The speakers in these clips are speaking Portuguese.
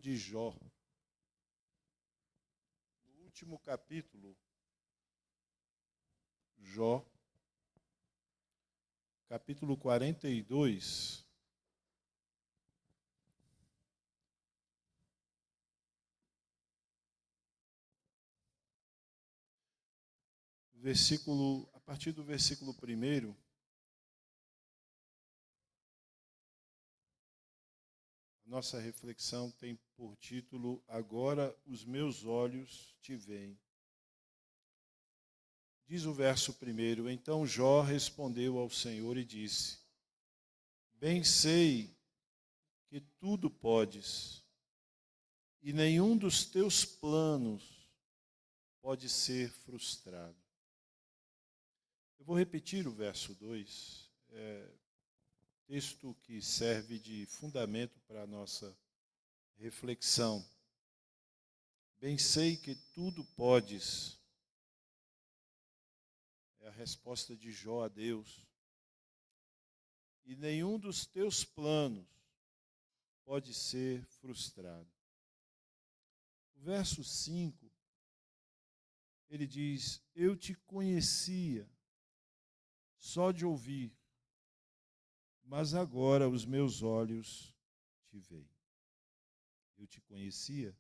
de Jó. No último capítulo, Jó, capítulo 42, a partir do versículo 1, nossa reflexão tem por título: Agora os meus olhos te veem. Diz o verso 1: Então Jó respondeu ao Senhor e disse: Bem sei que tudo podes, e nenhum dos teus planos pode ser frustrado. Eu vou repetir o verso 2, texto que serve de fundamento para a nossa reflexão. Bem sei que tudo podes. É a resposta de Jó a Deus. E nenhum dos teus planos pode ser frustrado. O verso 5, ele diz: Eu te conhecia só de ouvir, mas agora os meus olhos te veem. Eu te conhecia,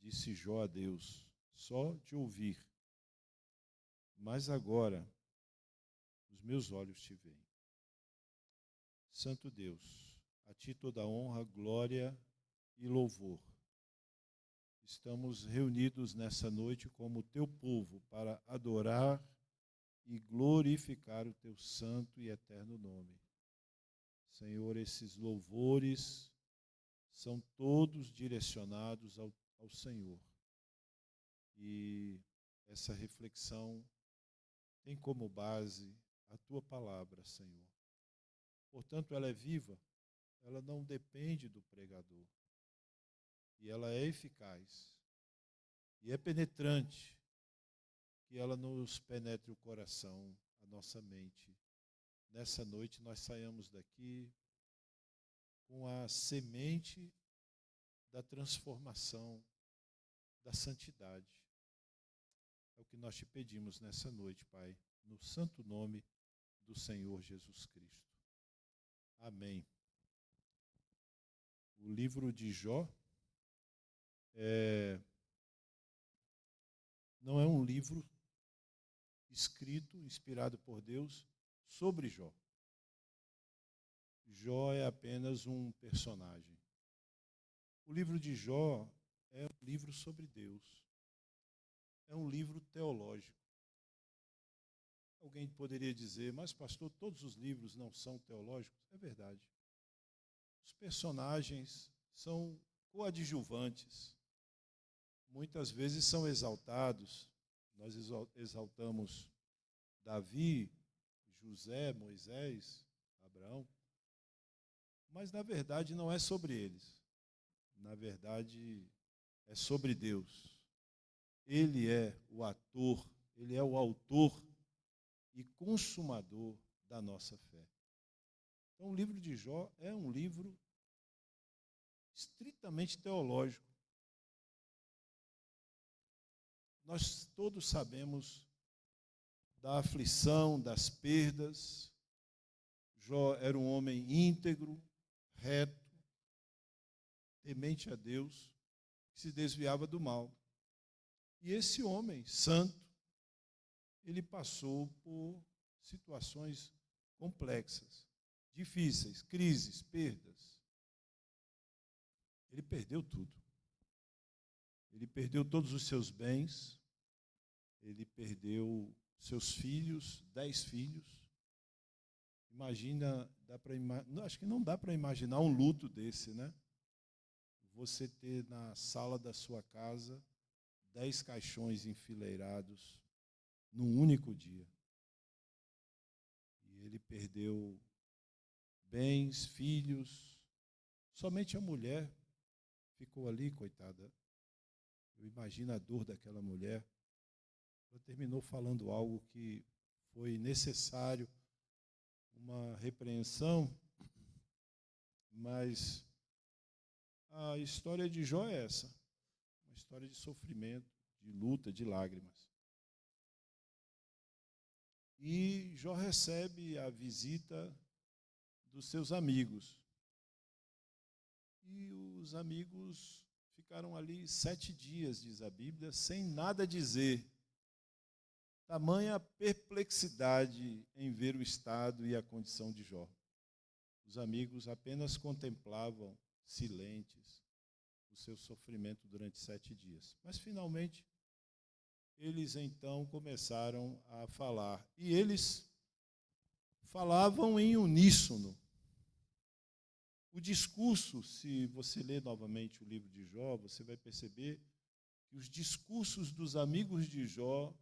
disse Jó a Deus, só de ouvir, mas agora os meus olhos te veem. Santo Deus, a ti toda honra, glória e louvor. Estamos reunidos nessa noite como teu povo para adorar e glorificar o teu santo e eterno nome. Senhor, esses louvores são todos direcionados ao Senhor. E essa reflexão tem como base a tua palavra, Senhor. Portanto, ela é viva, ela não depende do pregador. E ela é eficaz. E é penetrante, que ela nos penetre o coração, a nossa mente. Nessa noite nós saímos daqui com a semente da transformação, da santidade. É o que nós te pedimos nessa noite, Pai, no santo nome do Senhor Jesus Cristo. Amém. O livro de Jó não é um livro escrito, inspirado por Deus, sobre Jó. Jó é apenas um personagem. O livro de Jó é um livro sobre Deus. É um livro teológico. Alguém poderia dizer, mas pastor, todos os livros não são teológicos? É verdade. Os personagens são coadjuvantes. Muitas vezes são exaltados. Nós exaltamos Davi, José, Moisés, Abraão. Mas, na verdade, não é sobre eles. Na verdade, é sobre Deus. Ele é o ator, ele é o autor e consumador da nossa fé. Então, o livro de Jó é um livro estritamente teológico. Nós todos sabemos da aflição, das perdas. Jó era um homem íntegro, reto, temente a Deus, que se desviava do mal. E esse homem santo, ele passou por situações complexas, difíceis, crises, perdas. Ele perdeu tudo. Ele perdeu todos os seus bens, ele perdeu seus filhos, 10 filhos. Imagina, acho que não dá para imaginar um luto desse, né? Você ter na sala da sua casa 10 caixões enfileirados num único dia. E ele perdeu bens, filhos, somente a mulher ficou ali, coitada. Eu imagino a dor daquela mulher. Ela terminou falando algo que foi necessário, uma repreensão, mas a história de Jó é essa, uma história de sofrimento, de luta, de lágrimas. E Jó recebe a visita dos seus amigos. E os amigos ficaram ali 7 dias, diz a Bíblia, sem nada dizer. Tamanha perplexidade em ver o estado e a condição de Jó. Os amigos apenas contemplavam, silentes, o seu sofrimento durante 7 dias. Mas, finalmente, eles então começaram a falar. E eles falavam em uníssono. O discurso, se você ler novamente o livro de Jó, você vai perceber que os discursos dos amigos de Jó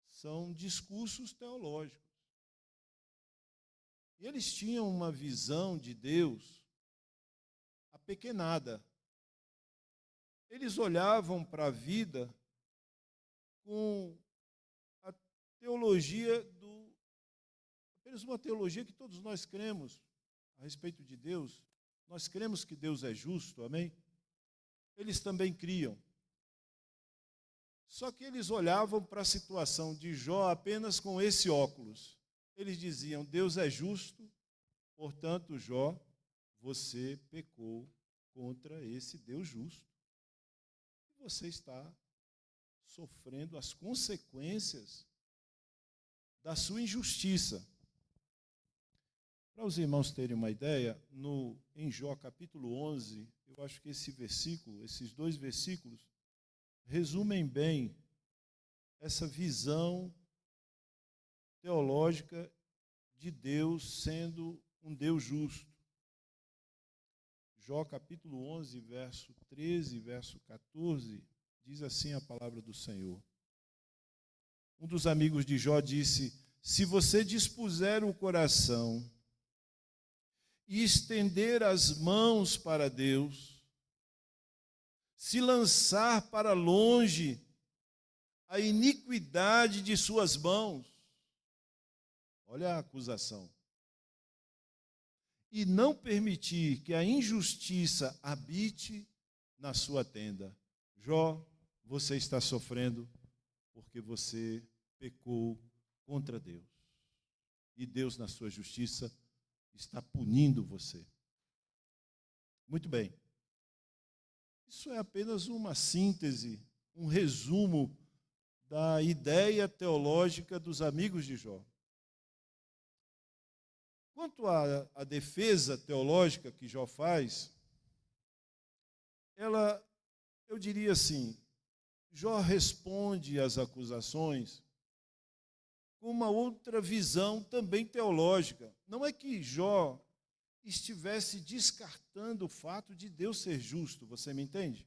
são discursos teológicos. E eles tinham uma visão de Deus apequenada. Eles olhavam para a vida com a teologia apenas uma teologia que todos nós cremos a respeito de Deus. Nós cremos que Deus é justo, amém? Eles também criam. Só que eles olhavam para a situação de Jó apenas com esse óculos. Eles diziam, Deus é justo, portanto, Jó, você pecou contra esse Deus justo. E você está sofrendo as consequências da sua injustiça. Para os irmãos terem uma ideia, em Jó capítulo 11, eu acho que esses 2 versículos, resumem bem essa visão teológica de Deus sendo um Deus justo. Jó capítulo 11, verso 13, verso 14, diz assim a palavra do Senhor. Um dos amigos de Jó disse, se você dispuser o coração e estender as mãos para Deus, se lançar para longe a iniquidade de suas mãos, olha a acusação, e não permitir que a injustiça habite na sua tenda. Jó, você está sofrendo porque você pecou contra Deus. E Deus, na sua justiça, está punindo você. Muito bem. Isso é apenas uma síntese, um resumo da ideia teológica dos amigos de Jó. Quanto à defesa teológica que Jó faz, eu diria assim, Jó responde às acusações com uma outra visão também teológica. Não é que Jó estivesse descartando o fato de Deus ser justo, você me entende?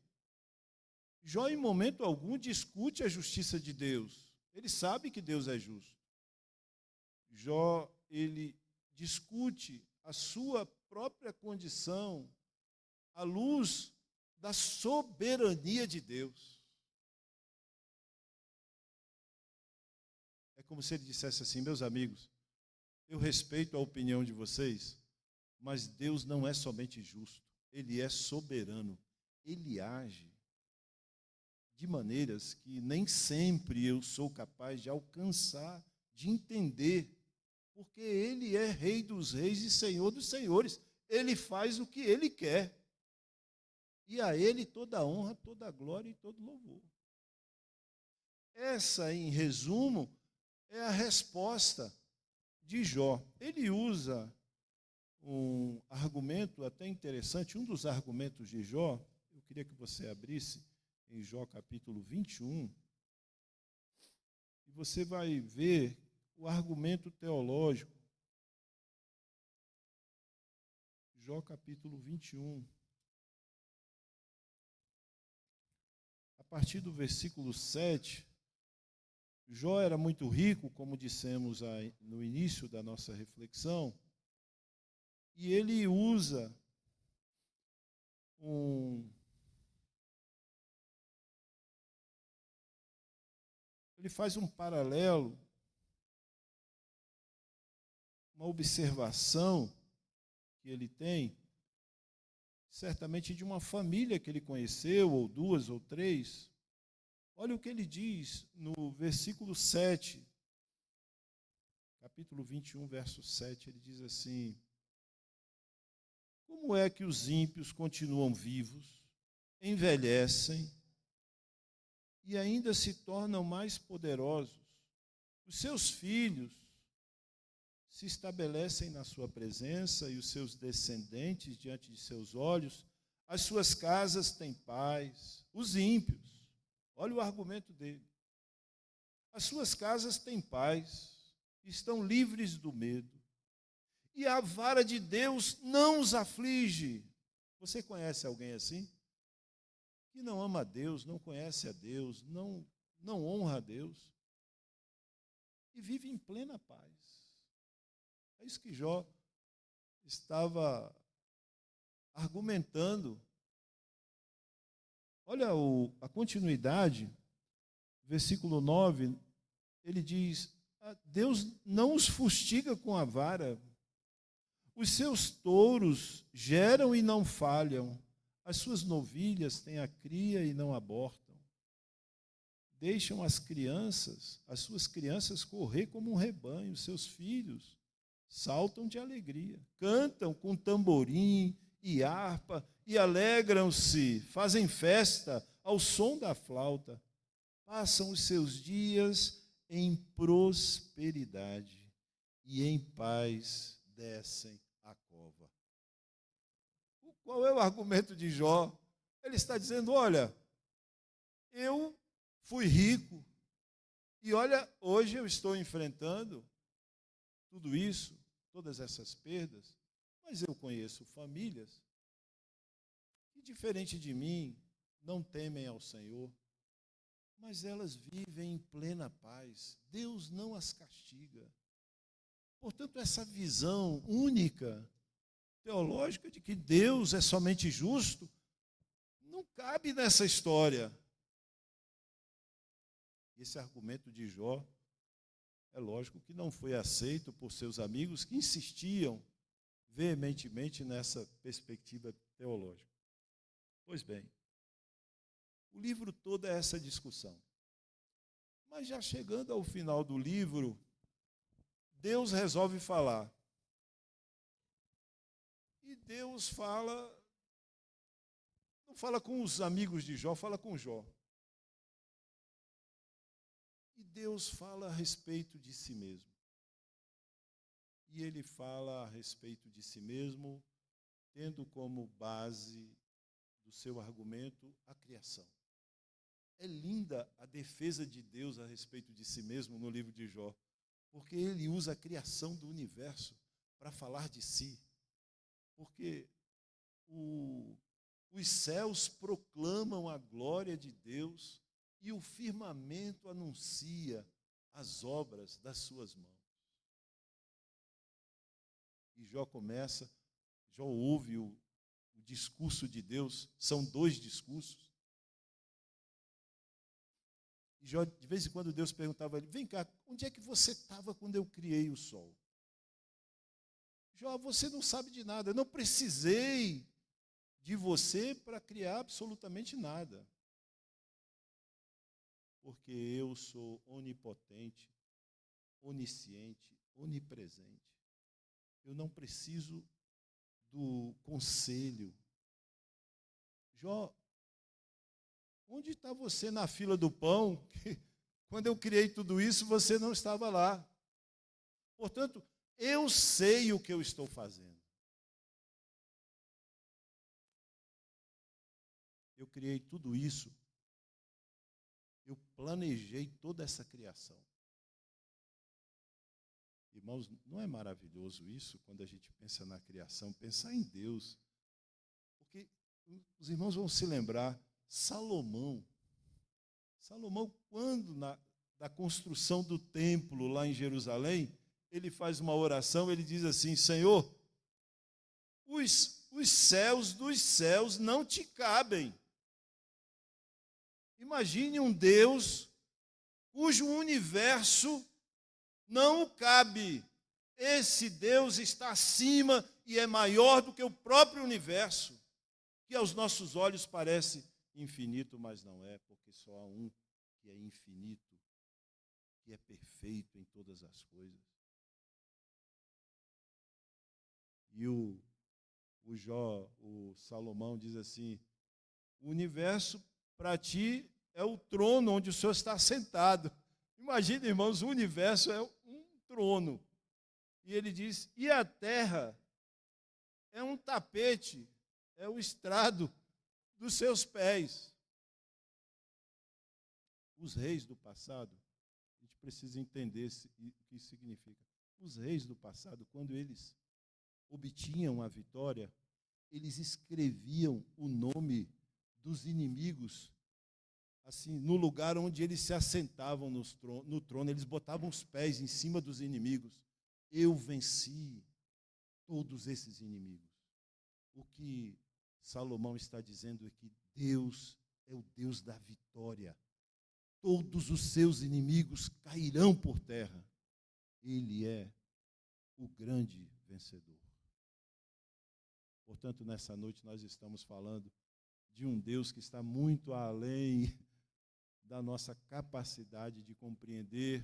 Jó, em momento algum, discute a justiça de Deus. Ele sabe que Deus é justo. Jó, ele discute a sua própria condição à luz da soberania de Deus. É como se ele dissesse assim, meus amigos, eu respeito a opinião de vocês, mas Deus não é somente justo, Ele é soberano. Ele age de maneiras que nem sempre eu sou capaz de alcançar, de entender, porque Ele é Rei dos reis e Senhor dos senhores. Ele faz o que Ele quer. E a Ele toda a honra, toda a glória e todo louvor. Essa, em resumo, é a resposta de Jó. Ele usa um argumento até interessante, um dos argumentos de Jó, eu queria que você abrisse em Jó capítulo 21, e você vai ver o argumento teológico. Jó capítulo 21. A partir do versículo 7, Jó era muito rico, como dissemos no início da nossa reflexão, e ele usa ele faz um paralelo, uma observação que ele tem. certamente de uma família que ele conheceu, ou duas ou três. Olha o que ele diz no versículo 7, capítulo 21, verso 7, ele diz assim: como é que os ímpios continuam vivos, envelhecem e ainda se tornam mais poderosos? Os seus filhos se estabelecem na sua presença e os seus descendentes diante de seus olhos. As suas casas têm paz. Os ímpios, olha o argumento dele. As suas casas têm paz, estão livres do medo. E a vara de Deus não os aflige. Você conhece alguém assim? Que não ama a Deus, não conhece a Deus, não honra a Deus e vive em plena paz. É isso que Jó estava argumentando. Olha a continuidade, versículo 9, ele diz: Deus não os fustiga com a vara, os seus touros geram e não falham, as suas novilhas têm a cria e não abortam. Deixam as suas crianças correr como um rebanho, seus filhos saltam de alegria, cantam com tamborim e harpa e alegram-se, fazem festa ao som da flauta, passam os seus dias em prosperidade e em paz descem a cova. Qual é o argumento de Jó? Ele está dizendo: olha, eu fui rico e olha, hoje eu estou enfrentando tudo isso, todas essas perdas, mas eu conheço famílias que, diferente de mim, não temem ao Senhor, mas elas vivem em plena paz. Deus não as castiga. Portanto, essa visão única, teológica, de que Deus é somente justo, não cabe nessa história. Esse argumento de Jó, é lógico que não foi aceito por seus amigos que insistiam veementemente nessa perspectiva teológica. Pois bem, o livro todo é essa discussão. Mas já chegando ao final do livro, Deus resolve falar. E Deus fala, não fala com os amigos de Jó, fala com Jó. E Deus fala a respeito de si mesmo. E ele fala a respeito de si mesmo, tendo como base do seu argumento a criação. É linda a defesa de Deus a respeito de si mesmo no livro de Jó, porque ele usa a criação do universo para falar de si. Porque os céus proclamam a glória de Deus e o firmamento anuncia as obras das suas mãos. E Jó ouve o discurso de Deus, são 2 discursos. E Jó, de vez em quando, Deus perguntava a ele: vem cá, onde é que você estava quando eu criei o sol? Jó, você não sabe de nada, eu não precisei de você para criar absolutamente nada. Porque eu sou onipotente, onisciente, onipresente. Eu não preciso do conselho. Jó, onde está você na fila do pão? Quando eu criei tudo isso, você não estava lá. Portanto, eu sei o que eu estou fazendo. Eu criei tudo isso. Eu planejei toda essa criação. Irmãos, não é maravilhoso isso, quando a gente pensa na criação, pensar em Deus? Porque os irmãos vão se lembrar, Salomão, quando da construção do templo lá em Jerusalém, ele faz uma oração, ele diz assim: Senhor, os céus dos céus não te cabem. Imagine um Deus cujo universo não o cabe. Esse Deus está acima e é maior do que o próprio universo. que aos nossos olhos parece infinito, mas não é, porque só há um que é infinito, que é perfeito em todas as coisas. E o Salomão diz assim: o universo para ti é o trono onde o Senhor está sentado. Imagina, irmãos, o universo é um trono. E ele diz: e a terra é um tapete, é o estrado dos seus pés. Os reis do passado, a gente precisa entender o que isso significa. Os reis do passado, quando eles obtinham a vitória, eles escreviam o nome dos inimigos, assim, no lugar onde eles se assentavam no trono, eles botavam os pés em cima dos inimigos. Eu venci todos esses inimigos. O que Salomão está dizendo é que Deus é o Deus da vitória. Todos os seus inimigos cairão por terra. Ele é o grande vencedor. Portanto, nessa noite nós estamos falando de um Deus que está muito além da nossa capacidade de compreender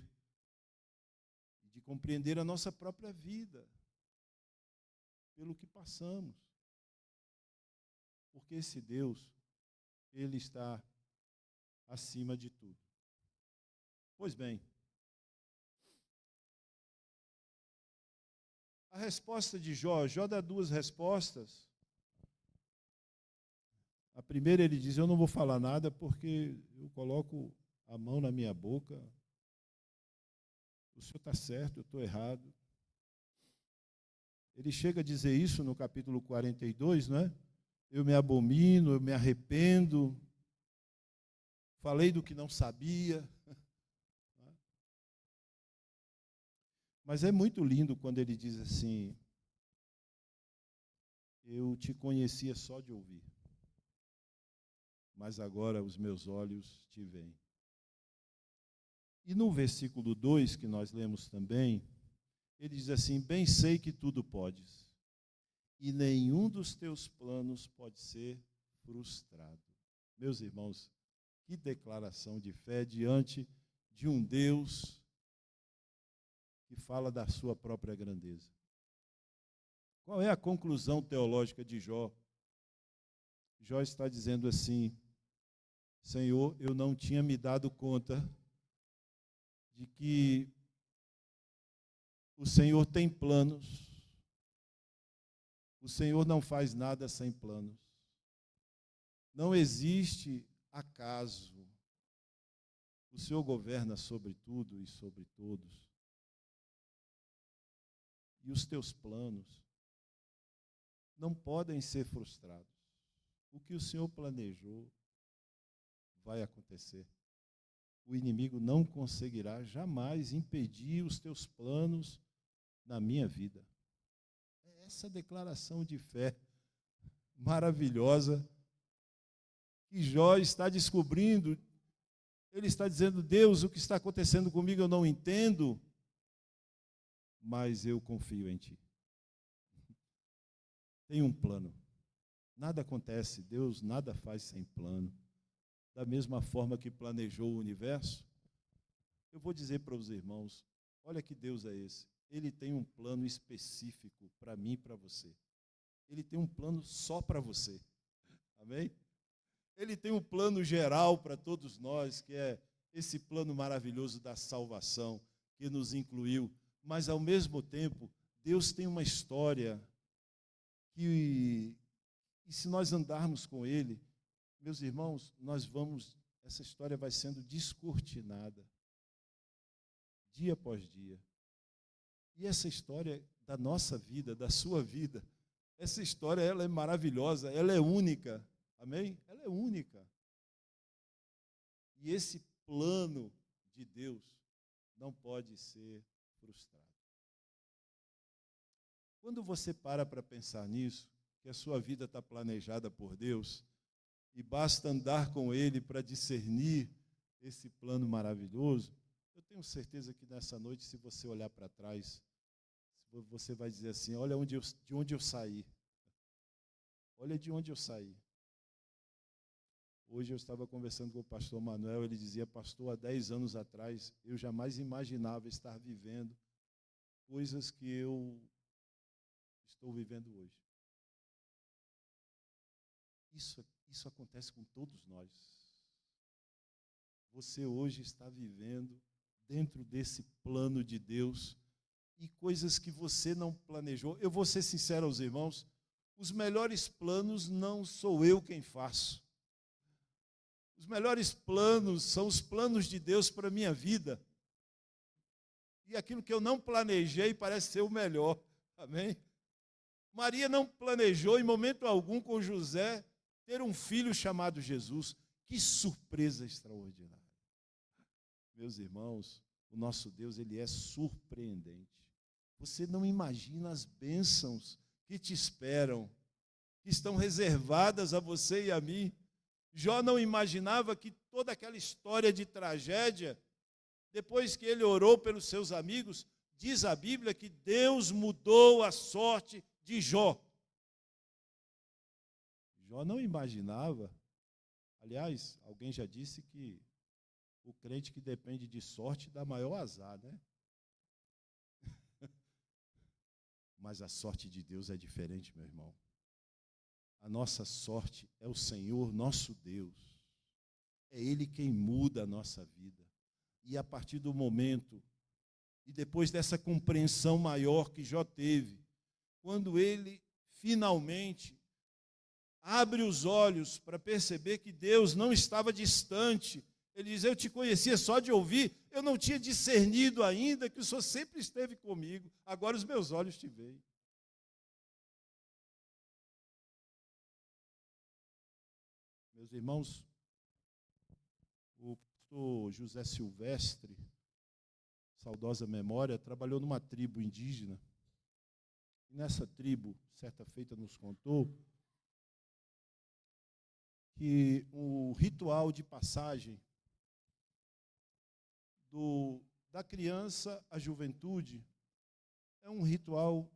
a nossa própria vida, pelo que passamos. Porque esse Deus, ele está acima de tudo. Pois bem, a resposta de Jó dá duas respostas. A primeira, ele diz: eu não vou falar nada porque eu coloco a mão na minha boca. O senhor está certo, eu estou errado. Ele chega a dizer isso no capítulo 42, não é? Eu me abomino, eu me arrependo, falei do que não sabia. Mas é muito lindo quando ele diz assim: eu te conhecia só de ouvir, mas agora os meus olhos te veem. E no versículo 2, que nós lemos também, ele diz assim: bem sei que tudo podes, e nenhum dos teus planos pode ser frustrado. Meus irmãos, que declaração de fé diante de um Deus que fala da sua própria grandeza. Qual é a conclusão teológica de Jó? Jó está dizendo assim: Senhor, eu não tinha me dado conta de que o Senhor tem planos. O Senhor não faz nada sem planos. Não existe acaso. O Senhor governa sobre tudo e sobre todos. E os teus planos não podem ser frustrados. O que o Senhor planejou vai acontecer. O inimigo não conseguirá jamais impedir os teus planos na minha vida. É essa declaração de fé maravilhosa que Jó está descobrindo. Ele está dizendo: Deus, o que está acontecendo comigo eu não entendo, mas eu confio em Ti. Tem um plano. Nada acontece, Deus nada faz sem plano. Da mesma forma que planejou o universo, eu vou dizer para os irmãos: olha que Deus é esse. Ele tem um plano específico para mim e para você. Ele tem um plano só para você. Amém? Ele tem um plano geral para todos nós, que é esse plano maravilhoso da salvação, que nos incluiu. Mas, ao mesmo tempo, Deus tem uma história que, e se nós andarmos com Ele, meus irmãos, essa história vai sendo descortinada, dia após dia. E essa história da nossa vida, da sua vida, essa história ela é maravilhosa, ela é única. Amém? Ela é única. E esse plano de Deus não pode ser frustrado. Quando você para pensar nisso, que a sua vida está planejada por Deus, e basta andar com Ele para discernir esse plano maravilhoso, eu tenho certeza que nessa noite, se você olhar para trás, você vai dizer assim: olha de onde eu saí. Olha de onde eu saí. Hoje eu estava conversando com o pastor Manuel, ele dizia, pastor, há 10 anos atrás, eu jamais imaginava estar vivendo coisas que eu estou vivendo hoje. Isso acontece com todos nós. Você hoje está vivendo dentro desse plano de Deus e coisas que você não planejou. Eu vou ser sincero aos irmãos, os melhores planos não sou eu quem faço. Os melhores planos são os planos de Deus para a minha vida. E aquilo que eu não planejei parece ser o melhor. Amém? Maria não planejou em momento algum com José ter um filho chamado Jesus. Que surpresa extraordinária. Meus irmãos, o nosso Deus, ele é surpreendente. Você não imagina as bênçãos que te esperam, que estão reservadas a você e a mim. Jó não imaginava que toda aquela história de tragédia, depois que ele orou pelos seus amigos, diz a Bíblia que Deus mudou a sorte de Jó. Jó não imaginava, aliás, alguém já disse que o crente que depende de sorte dá maior azar, né? Mas a sorte de Deus é diferente, meu irmão. A nossa sorte é o Senhor, nosso Deus. É Ele quem muda a nossa vida. E a partir do momento, e depois dessa compreensão maior que Jó teve, quando ele finalmente abre os olhos para perceber que Deus não estava distante, ele diz, eu te conhecia só de ouvir, eu não tinha discernido ainda que o Senhor sempre esteve comigo, agora os meus olhos te veem. Meus irmãos, o pastor José Silvestre, saudosa memória, trabalhou numa tribo indígena. E nessa tribo, certa feita, nos contou que o ritual de passagem da criança à juventude é um ritual,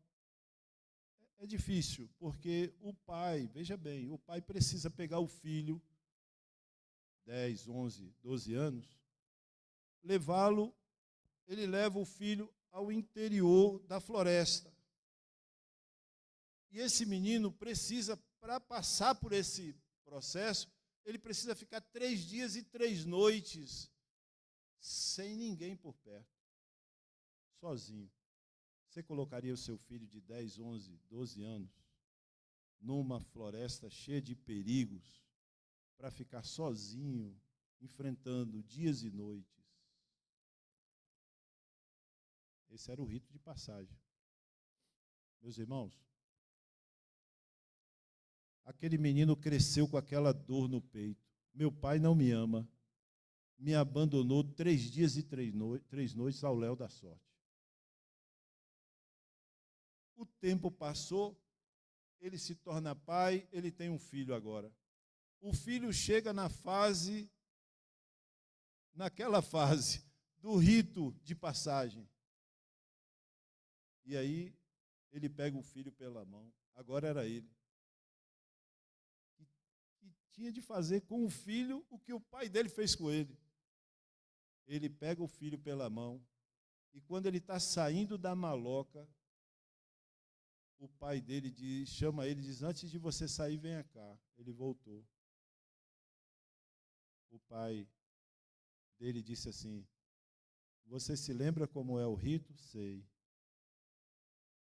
é difícil, porque o pai, veja bem, o pai precisa pegar o filho, 10, 11, 12 anos, ele leva o filho ao interior da floresta. E esse menino precisa, para passar por esse processo, ele precisa ficar 3 dias e 3 noites sem ninguém por perto, sozinho. Você colocaria o seu filho de 10, 11, 12 anos numa floresta cheia de perigos para ficar sozinho, enfrentando dias e noites? Esse era o rito de passagem. Meus irmãos, aquele menino cresceu com aquela dor no peito. Meu pai não me ama. Me abandonou 3 dias e 3 noites ao léu da sorte. O tempo passou, ele se torna pai, ele tem um filho agora. O filho chega naquela fase do rito de passagem. E aí, ele pega o filho pela mão, agora era ele. E tinha de fazer com o filho o que o pai dele fez com ele. Ele pega o filho pela mão, e quando ele está saindo da maloca, o pai dele chama ele e diz, antes de você sair, venha cá. Ele voltou. O pai dele disse assim, você se lembra como é o rito? Sei.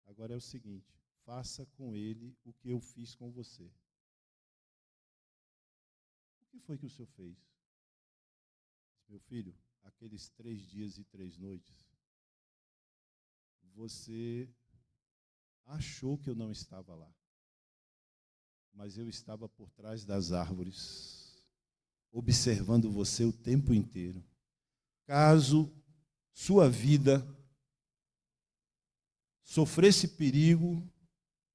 Agora é o seguinte, faça com ele o que eu fiz com você. O que foi que o senhor fez? Meu filho, aqueles 3 dias e 3 noites, você achou que eu não estava lá, mas eu estava por trás das árvores, observando você o tempo inteiro. Caso sua vida sofresse perigo,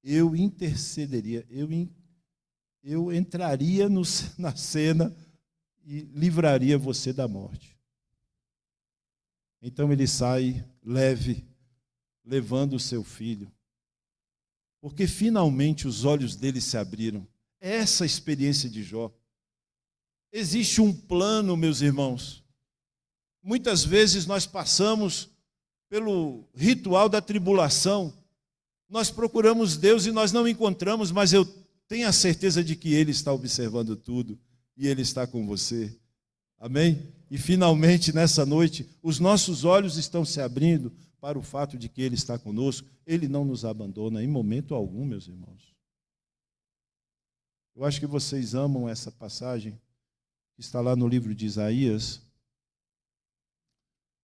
eu intercederia, eu entraria na cena e livraria você da morte. Então ele sai leve, levando o seu filho, porque finalmente os olhos dele se abriram. Essa experiência de Jó. Existe um plano, meus irmãos. Muitas vezes nós passamos pelo ritual da tribulação. Nós procuramos Deus e nós não encontramos, mas eu tenho a certeza de que Ele está observando tudo e Ele está com você. Amém? E finalmente, nessa noite, os nossos olhos estão se abrindo para o fato de que Ele está conosco. Ele não nos abandona em momento algum, meus irmãos. Eu acho que vocês amam essa passagem que está lá no livro de Isaías.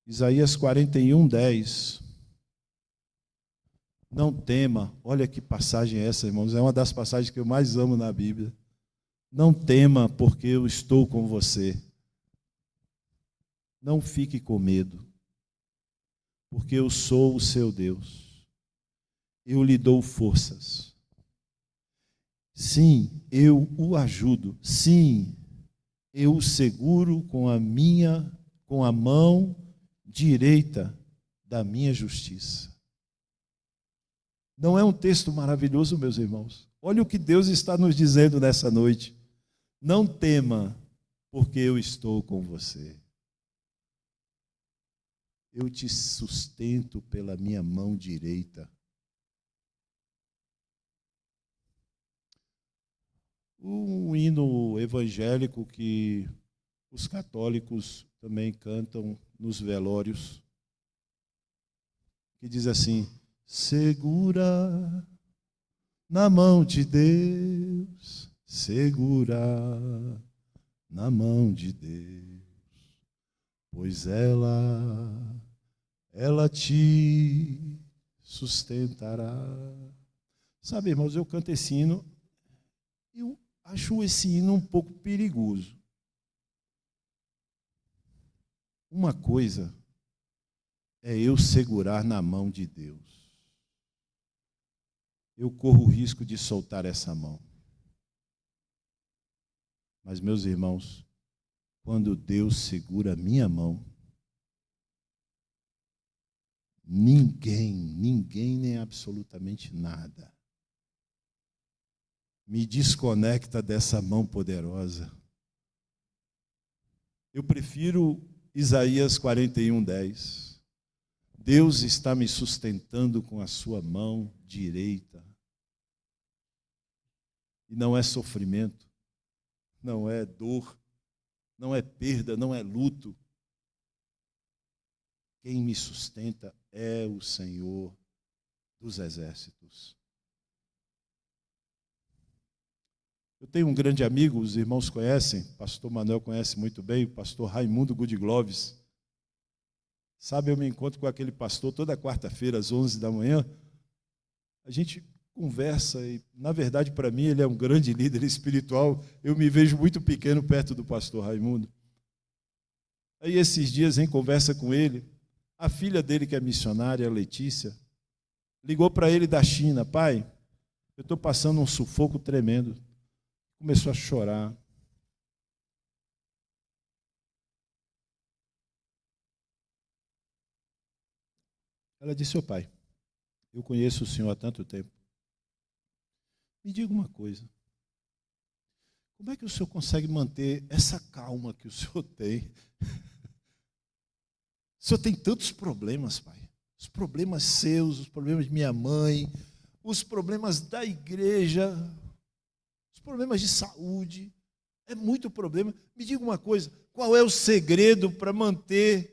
Isaías 41:10. Não tema, olha que passagem é essa, irmãos, é uma das passagens que eu mais amo na Bíblia. Não tema, porque eu estou com você. Não fique com medo, porque eu sou o seu Deus. Eu lhe dou forças. Sim, eu o ajudo. Sim, eu o seguro com a mão direita da minha justiça. Não é um texto maravilhoso, meus irmãos? Olha o que Deus está nos dizendo nessa noite. Não tema, porque eu estou com você. Eu te sustento pela minha mão direita. Um hino evangélico que os católicos também cantam nos velórios, que diz assim: segura na mão de Deus, segura na mão de Deus, pois ela te sustentará. Sabe, irmãos, eu canto esse hino, eu acho esse hino um pouco perigoso. Uma coisa é eu segurar na mão de Deus. Eu corro o risco de soltar essa mão. Mas, meus irmãos, quando Deus segura a minha mão, ninguém, nem absolutamente nada me desconecta dessa mão poderosa. Eu prefiro Isaías 41:10. Deus está me sustentando com a sua mão direita. E não é sofrimento, não é dor, não é perda, não é luto. Quem me sustenta é o Senhor dos exércitos. Eu tenho um grande amigo, os irmãos conhecem, o pastor Manuel conhece muito bem, o pastor Raimundo Goodgloves. Sabe, eu me encontro com aquele pastor toda quarta-feira, às 11 da manhã. A gente conversa e, na verdade, para mim, ele é um grande líder espiritual. Eu me vejo muito pequeno perto do pastor Raimundo. Aí, esses dias, em conversa com ele, a filha dele, que é missionária, a Letícia, ligou para ele da China: pai, eu estou passando um sufoco tremendo. Começou a chorar. Ela disse: ô pai, eu conheço o senhor há tanto tempo. Me diga uma coisa. Como é que o senhor consegue manter essa calma que o senhor tem? O senhor tem tantos problemas, pai. Os problemas seus, os problemas de minha mãe, os problemas da igreja, os problemas de saúde. É muito problema. Me diga uma coisa, qual é o segredo para manter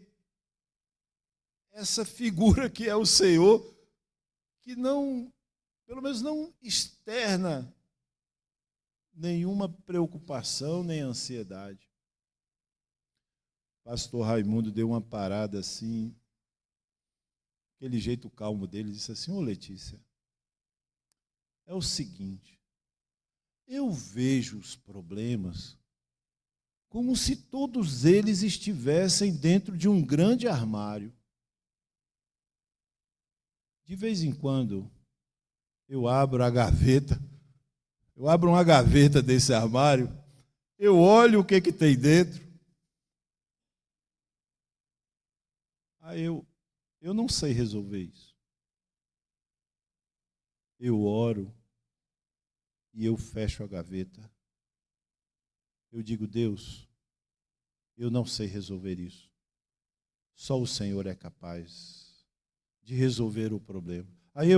essa figura que é o Senhor, que não, pelo menos não externa nenhuma preocupação nem ansiedade? Pastor Raimundo deu uma parada assim, aquele jeito calmo dele, disse assim: ô Letícia, é o seguinte, eu vejo os problemas como se todos eles estivessem dentro de um grande armário. De vez em quando, eu abro uma gaveta desse armário, eu olho o que tem dentro. Aí eu não sei resolver isso. Eu oro e eu fecho a gaveta. eu digo: Deus, eu não sei resolver isso. Só o Senhor é capaz de resolver o problema. Aí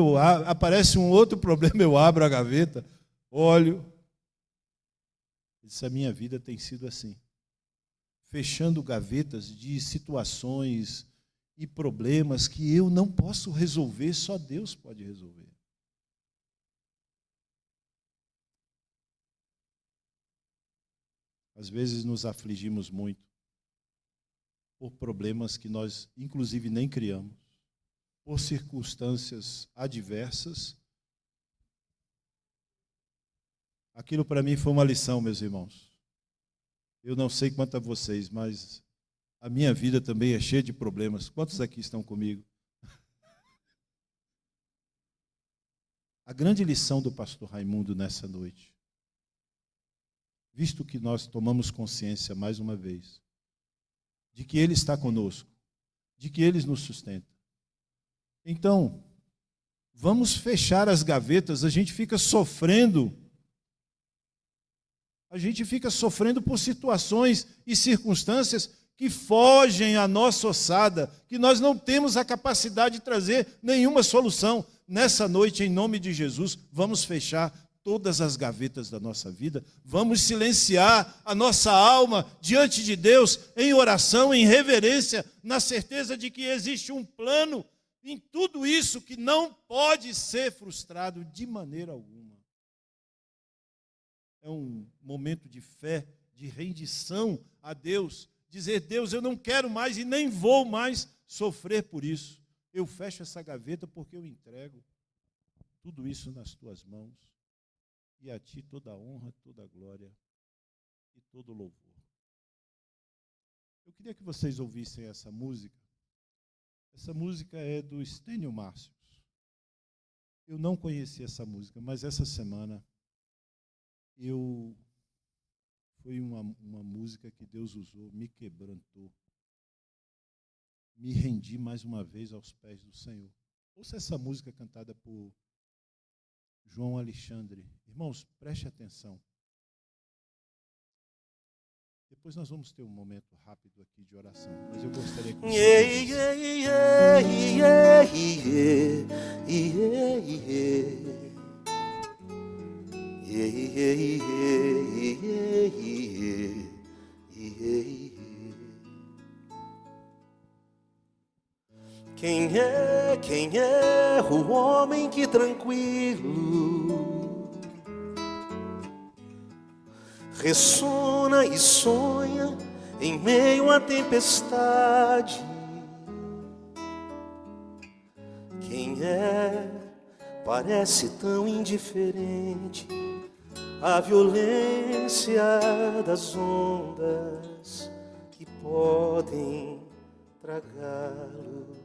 aparece um outro problema, eu abro a gaveta, olho. A minha vida tem sido assim, fechando gavetas de situações e problemas que eu não posso resolver, só Deus pode resolver. Às vezes nos afligimos muito por problemas que nós, inclusive, nem criamos, por circunstâncias adversas. Aquilo para mim foi uma lição, meus irmãos. Eu não sei quanto a vocês, mas a minha vida também é cheia de problemas. Quantos aqui estão comigo? A grande lição do pastor Raimundo nessa noite, visto que nós tomamos consciência mais uma vez de que Ele está conosco, de que Ele nos sustenta. Então, vamos fechar as gavetas. A gente fica sofrendo por situações e circunstâncias que fogem à nossa ossada, que nós não temos a capacidade de trazer nenhuma solução. Nessa noite, em nome de Jesus, vamos fechar todas as gavetas da nossa vida, vamos silenciar a nossa alma diante de Deus em oração, em reverência, na certeza de que existe um plano em tudo isso que não pode ser frustrado de maneira alguma. É um momento de fé, de rendição a Deus, dizer: Deus, eu não quero mais e nem vou mais sofrer por isso. Eu fecho essa gaveta porque eu entrego tudo isso nas tuas mãos. E a ti toda a honra, toda a glória e todo o louvor. Eu queria que vocês ouvissem essa música. Essa música é do Estênio Márcios. Eu não conhecia essa música, mas essa semana foi uma música que Deus usou, me quebrantou. Me rendi mais uma vez aos pés do Senhor. Ouça essa música cantada por João Alexandre. Irmãos, preste atenção. Depois nós vamos ter um momento rápido aqui de oração, mas eu gostaria que Quem é o homem que tranquilo ressona e sonha em meio à tempestade? Quem parece tão indiferente à violência das ondas que podem tragá-lo?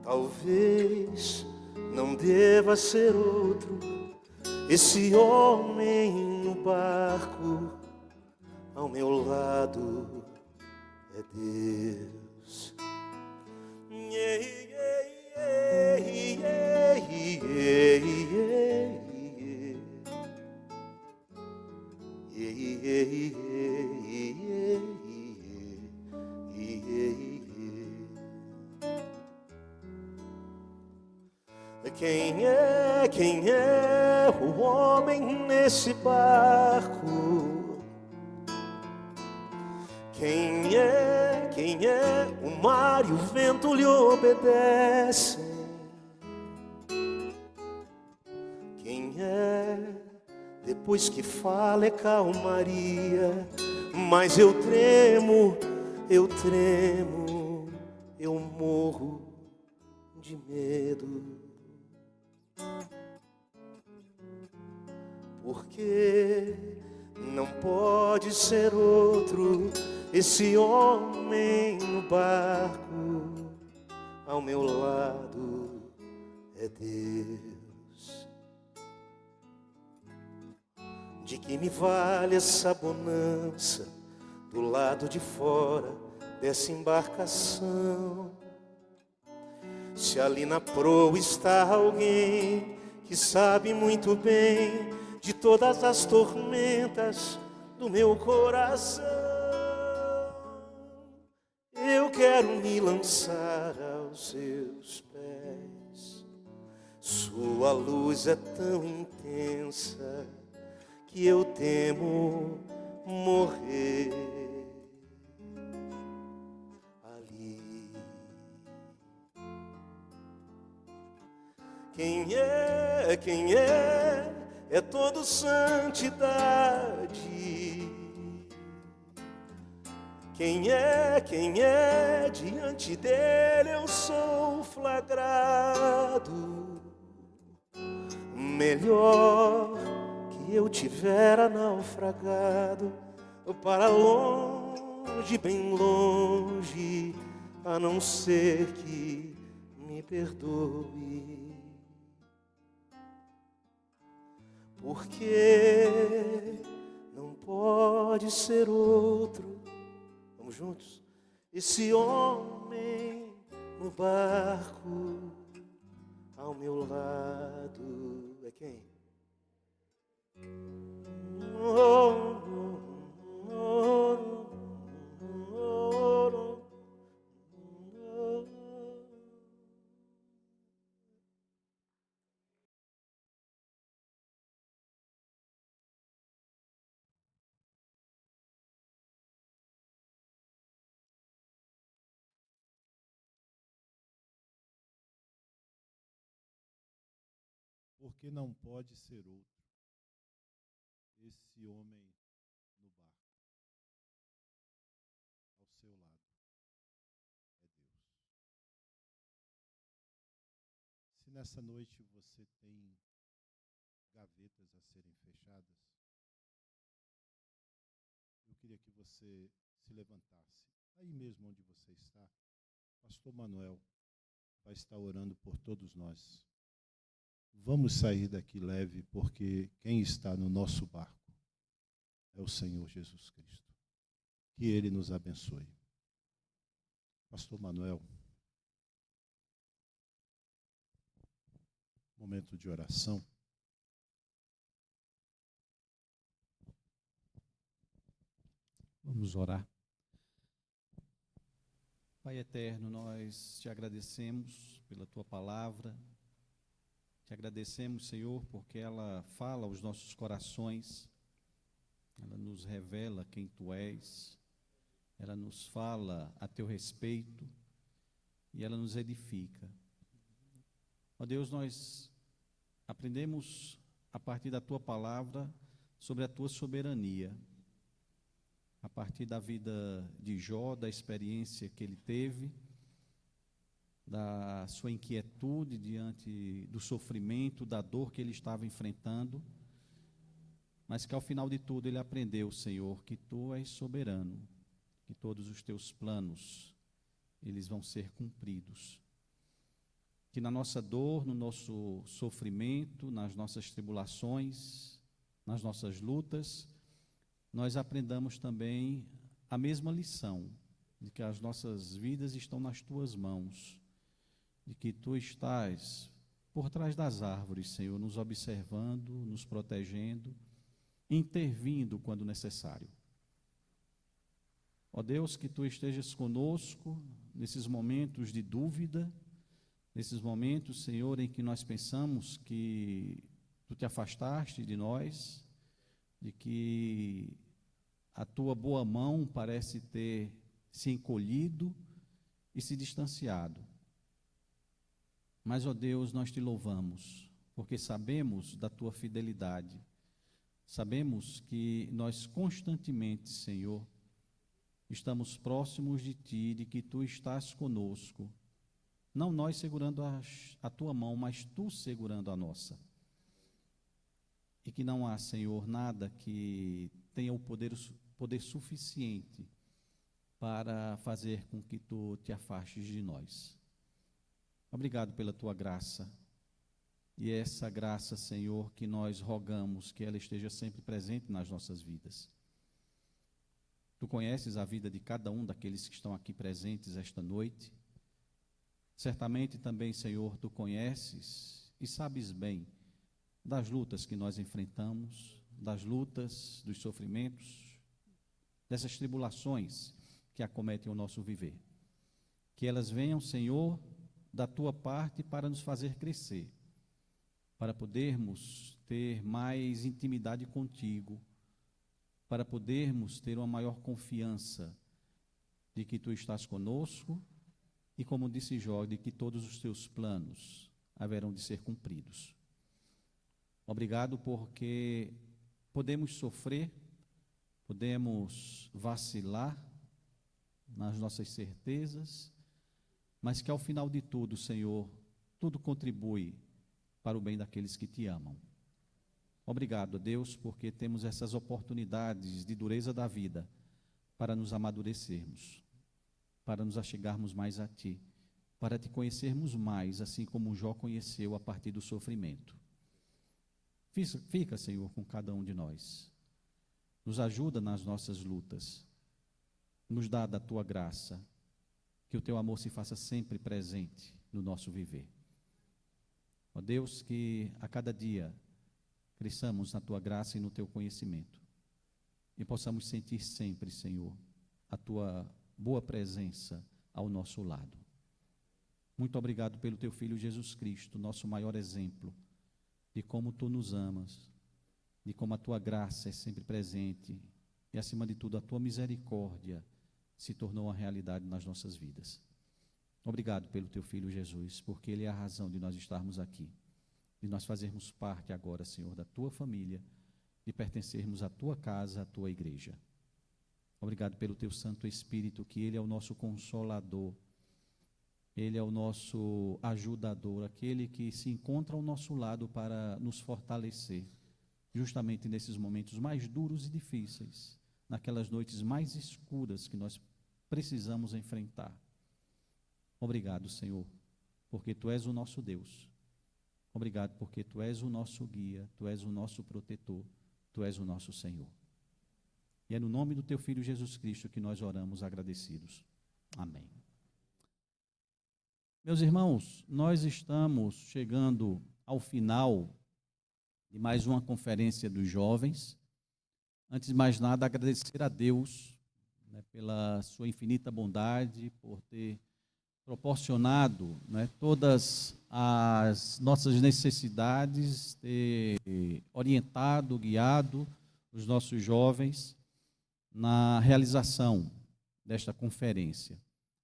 Talvez não deva ser outro esse homem no barco, ao meu lado é Deus. Quem é o homem nesse barco? Quem é o mar e o vento lhe obedecem? Quem depois que fala é calmaria? Mas eu tremo, eu morro de medo. Porque não pode ser outro esse homem no barco, ao meu lado é Deus. De que me vale essa bonança do lado de fora dessa embarcação, se ali na proa está alguém que sabe muito bem de todas as tormentas do meu coração. Eu quero me lançar aos seus pés. Sua luz é tão intensa que eu temo morrer ali. Quem é? É todo santidade. Quem é? Diante dele eu sou flagrado. Melhor que eu tivera naufragado para longe, bem longe, a não ser que me perdoe. Porque não pode ser outro. Vamos juntos? Esse homem no barco ao meu lado é quem? Porque não pode ser outro. Esse homem no barco, ao seu lado, é Deus. Se nessa noite você tem gavetas a serem fechadas, eu queria que você se levantasse. Aí mesmo onde você está, Pastor Manuel vai estar orando por todos nós. Vamos sair daqui leve, porque quem está no nosso barco é o Senhor Jesus Cristo. Que Ele nos abençoe. Pastor Manuel, momento de oração. Vamos orar. Pai eterno, nós te agradecemos pela tua palavra. Te agradecemos, Senhor, porque ela fala aos nossos corações. Ela nos revela quem tu és. Ela nos fala a teu respeito e ela nos edifica. Ó Deus, nós aprendemos a partir da tua palavra sobre a tua soberania. A partir da vida de Jó, da experiência que ele teve, da sua inquietude diante do sofrimento, da dor que ele estava enfrentando, mas que ao final de tudo ele aprendeu, Senhor, que tu és soberano, que todos os teus planos, eles vão ser cumpridos. Que na nossa dor, no nosso sofrimento, nas nossas tribulações, nas nossas lutas, nós aprendamos também a mesma lição, de que as nossas vidas estão nas tuas mãos, de que tu estás por trás das árvores, Senhor, nos observando, nos protegendo, intervindo quando necessário. Ó Deus, que tu estejas conosco nesses momentos de dúvida, nesses momentos, Senhor, em que nós pensamos que tu te afastaste de nós, de que a tua boa mão parece ter se encolhido e se distanciado. Mas, ó Deus, nós te louvamos, porque sabemos da tua fidelidade. Sabemos que nós constantemente, Senhor, estamos próximos de ti, de que tu estás conosco. Não nós segurando a tua mão, mas tu segurando a nossa. E que não há, Senhor, nada que tenha o poder suficiente para fazer com que tu te afastes de nós. Obrigado pela tua graça. E essa graça, Senhor, que nós rogamos que ela esteja sempre presente nas nossas vidas. Tu conheces a vida de cada um daqueles que estão aqui presentes esta noite. Certamente também, Senhor, tu conheces e sabes bem das lutas que nós enfrentamos, das lutas, dos sofrimentos, dessas tribulações que acometem o nosso viver. Que elas venham, Senhor, da tua parte para nos fazer crescer, para podermos ter mais intimidade contigo, para podermos ter uma maior confiança de que tu estás conosco e, como disse Jó, de que todos os teus planos haverão de ser cumpridos. Obrigado porque podemos sofrer, podemos vacilar nas nossas certezas, mas que ao final de tudo, Senhor, tudo contribui para o bem daqueles que te amam. Obrigado, Deus, porque temos essas oportunidades de dureza da vida para nos amadurecermos, para nos achegarmos mais a Ti, para Te conhecermos mais, assim como Jó conheceu a partir do sofrimento. Fica, Senhor, com cada um de nós. Nos ajuda nas nossas lutas. Nos dá da Tua graça. Que o Teu amor se faça sempre presente no nosso viver. Ó Deus, que a cada dia cresçamos na Tua graça e no Teu conhecimento. E possamos sentir sempre, Senhor, a Tua boa presença ao nosso lado. Muito obrigado pelo Teu Filho Jesus Cristo, nosso maior exemplo de como Tu nos amas, de como a Tua graça é sempre presente e, acima de tudo, a Tua misericórdia se tornou uma realidade nas nossas vidas. Obrigado pelo Teu Filho Jesus, porque Ele é a razão de nós estarmos aqui, de nós fazermos parte agora, Senhor, da Tua família, de pertencermos à Tua casa, à Tua igreja. Obrigado pelo Teu Santo Espírito, que Ele é o nosso consolador, Ele é o nosso ajudador, aquele que se encontra ao nosso lado para nos fortalecer, justamente nesses momentos mais duros e difíceis, naquelas noites mais escuras que nós precisamos enfrentar. Obrigado, Senhor, porque Tu és o nosso Deus. Obrigado porque Tu és o nosso guia, Tu és o nosso protetor, Tu és o nosso Senhor. E é no nome do Teu Filho Jesus Cristo que nós oramos agradecidos. Amém. Meus irmãos, nós estamos chegando ao final de mais uma conferência dos jovens. Antes de mais nada, agradecer a Deus, né, pela sua infinita bondade, por ter proporcionado, né, todas as nossas necessidades, ter orientado, guiado os nossos jovens na realização desta conferência.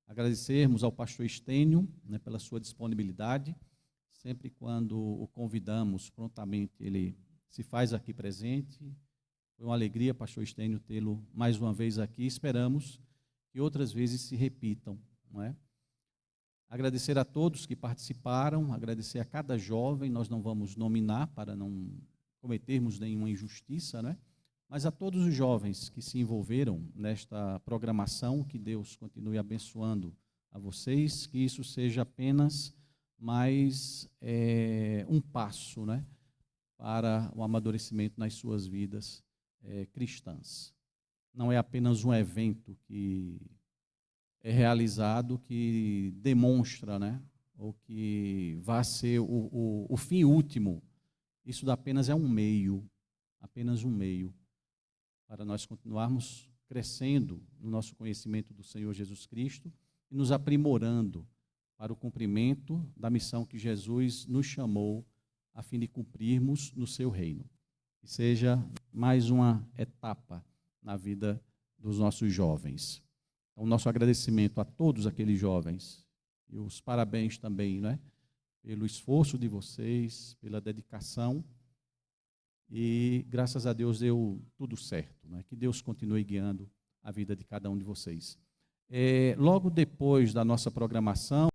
Agradecermos ao pastor Estênio, né, pela sua disponibilidade. Sempre quando o convidamos, prontamente ele se faz aqui presente. Foi uma alegria, pastor Estênio, tê-lo mais uma vez aqui. Esperamos que outras vezes se repitam, não é? Agradecer a todos que participaram, agradecer a cada jovem. Nós não vamos nominar para não cometermos nenhuma injustiça, né? Mas a todos os jovens que se envolveram nesta programação, que Deus continue abençoando a vocês, que isso seja apenas mais um passo, né, para o amadurecimento nas suas vidas cristãs. Não é apenas um evento que é realizado que demonstra, né, ou que vai ser o fim último. Isso apenas é um meio para nós continuarmos crescendo no nosso conhecimento do Senhor Jesus Cristo e nos aprimorando para o cumprimento da missão que Jesus nos chamou a fim de cumprirmos no seu reino. Que seja mais uma etapa na vida dos nossos jovens. Então, nosso agradecimento a todos aqueles jovens e os parabéns também, né, pelo esforço de vocês, pela dedicação. E, graças a Deus, deu tudo certo, né? Que Deus continue guiando a vida de cada um de vocês. Logo depois da nossa programação,